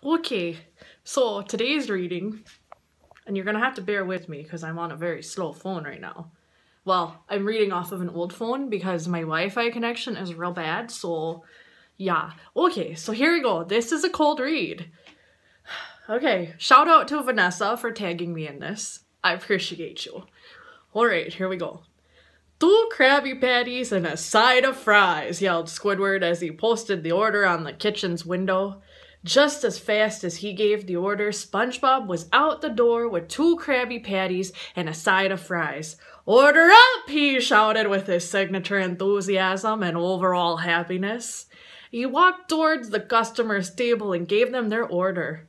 Okay, so today's reading, and you're gonna have to bear with me because I'm on a very slow phone right now. Well, I'm reading off of an old phone because my Wi-Fi connection is real bad, so yeah. Okay, so here we go. This is a cold read. Okay, shout out to Vanessa for tagging me in this. I appreciate you. Alright, here we go. 2 Krabby Patties and a side of fries, yelled Squidward as he posted the order on the kitchen's window. Just as fast as he gave the order, SpongeBob was out the door with 2 Krabby Patties and a side of fries. "Order up!" he shouted with his signature enthusiasm and overall happiness. He walked towards the customer's table and gave them their order.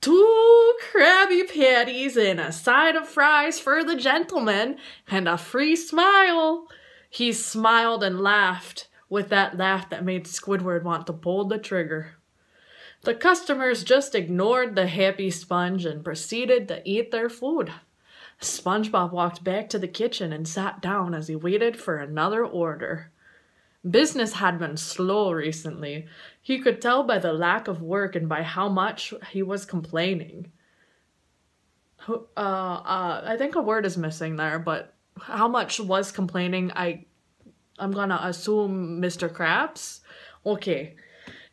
2 Krabby Patties and a side of fries for the gentleman, and a free smile. He smiled and laughed, with that laugh that made Squidward want to pull the trigger. The customers just ignored the happy sponge and proceeded to eat their food. SpongeBob walked back to the kitchen and sat down as he waited for another order. Business had been slow recently. He could tell by the lack of work and by how much he was complaining. I think a word is missing there, but how much was complaining? I'm gonna assume Mr. Krabs? Okay.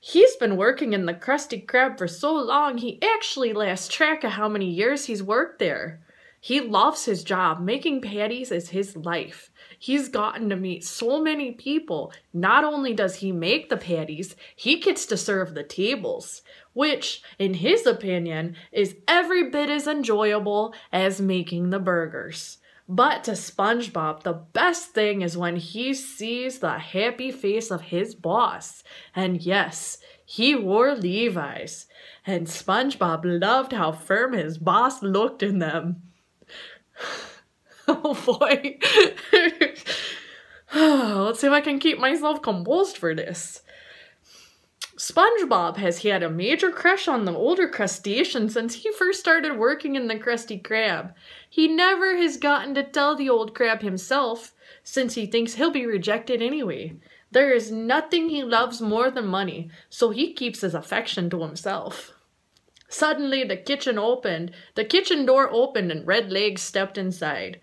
He's been working in the Krusty Krab for so long, he actually lost track of how many years he's worked there. He loves his job. Making patties is his life. He's gotten to meet so many people. Not only does he make the patties, he gets to serve the tables, which, in his opinion, is every bit as enjoyable as making the burgers. But to SpongeBob, the best thing is when he sees the happy face of his boss. And yes, he wore Levi's. And SpongeBob loved how firm his boss looked in them. Oh boy. Let's see if I can keep myself composed for this. SpongeBob has had a major crush on the older crustacean since he first started working in the Krusty Krab. He never has gotten to tell the old crab himself, since he thinks he'll be rejected anyway. There is nothing he loves more than money, so he keeps his affection to himself. Suddenly, the kitchen door opened and Red Legs stepped inside.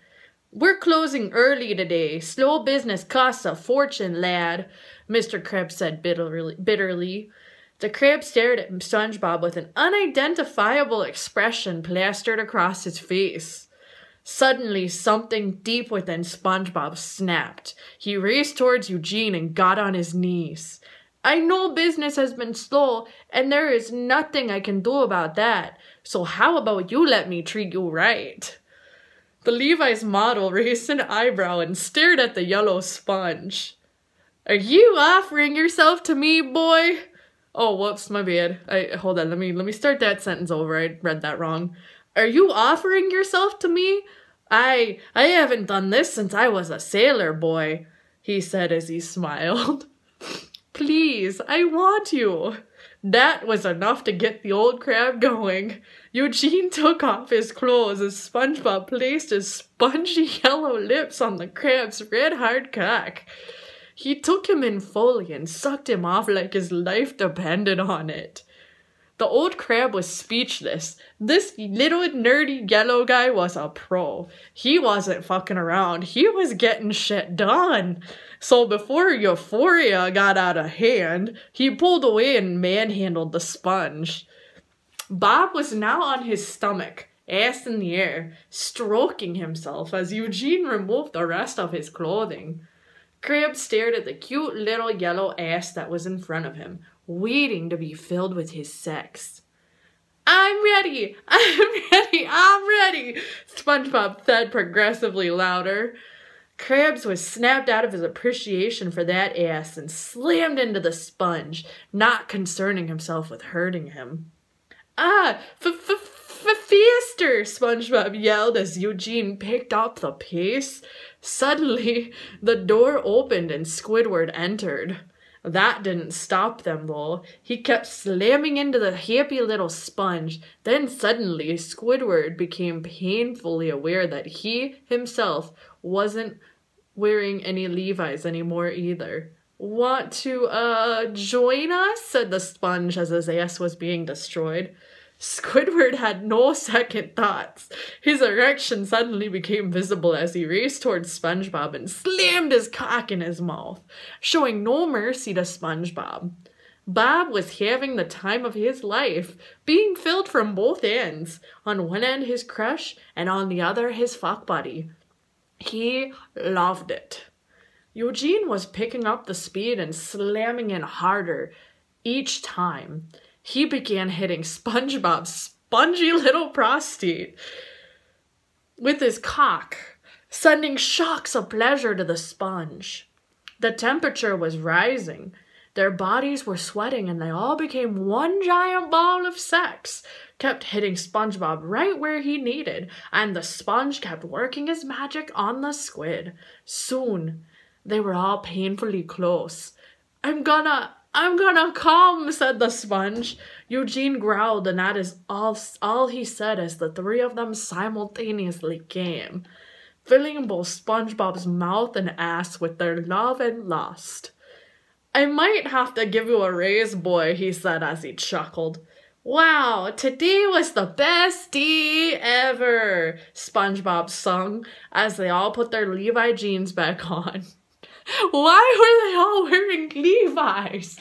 "We're closing early today. Slow business costs a fortune, lad," Mr. Krabs said bitterly. The crab stared at SpongeBob with an unidentifiable expression plastered across his face. Suddenly, something deep within SpongeBob snapped. He raced towards Eugene and got on his knees. "I know business has been slow, and there is nothing I can do about that. So how about you let me treat you right?" The Levi's model raised an eyebrow and stared at the yellow sponge. "Are you offering yourself to me, boy?" Oh, whoops, my bad. Hold on, let me start that sentence over. I read that wrong. "Are you offering yourself to me? I haven't done this since I was a sailor boy," he said as he smiled. "Please, I want you." That was enough to get the old crab going. Eugene took off his clothes as SpongeBob placed his spongy yellow lips on the crab's red hard cock. He took him in fully and sucked him off like his life depended on it. The old crab was speechless. This little nerdy yellow guy was a pro. He wasn't fucking around. He was getting shit done. So before euphoria got out of hand, he pulled away and manhandled the sponge. Bob was now on his stomach, ass in the air, stroking himself as Eugene removed the rest of his clothing. Crab stared at the cute little yellow ass that was in front of him, waiting to be filled with his sex. "I'm ready! I'm ready! I'm ready!" SpongeBob said progressively louder. Krabs was snapped out of his appreciation for that ass and slammed into the sponge, not concerning himself with hurting him. Faster!" SpongeBob yelled as Eugene picked up the pace. Suddenly, the door opened and Squidward entered. That didn't stop them, though. He kept slamming into the happy little sponge. Then suddenly, Squidward became painfully aware that he himself wasn't wearing any Levi's anymore either. Want to, join us? Said the sponge as his ass was being destroyed. Squidward had no second thoughts. His erection suddenly became visible as he raced towards SpongeBob and slammed his cock in his mouth, showing no mercy to SpongeBob. Bob was having the time of his life, being filled from both ends. On one end his crush, and on the other his fuck buddy. He loved it. Eugene was picking up the speed and slamming in harder each time. He began hitting SpongeBob's spongy little prostate with his cock, sending shocks of pleasure to the sponge. The temperature was rising. Their bodies were sweating and they all became one giant ball of sex. Kept hitting SpongeBob right where he needed, and the sponge kept working his magic on the squid. Soon, they were all painfully close. I'm gonna come, said the sponge. Eugene growled, and that is all he said as the three of them simultaneously came, filling both SpongeBob's mouth and ass with their love and lust. I might have to give you a raise, boy, he said as he chuckled. Wow, today was the best day ever, SpongeBob sung as they all put their Levi jeans back on. Why were they all wearing Levi's?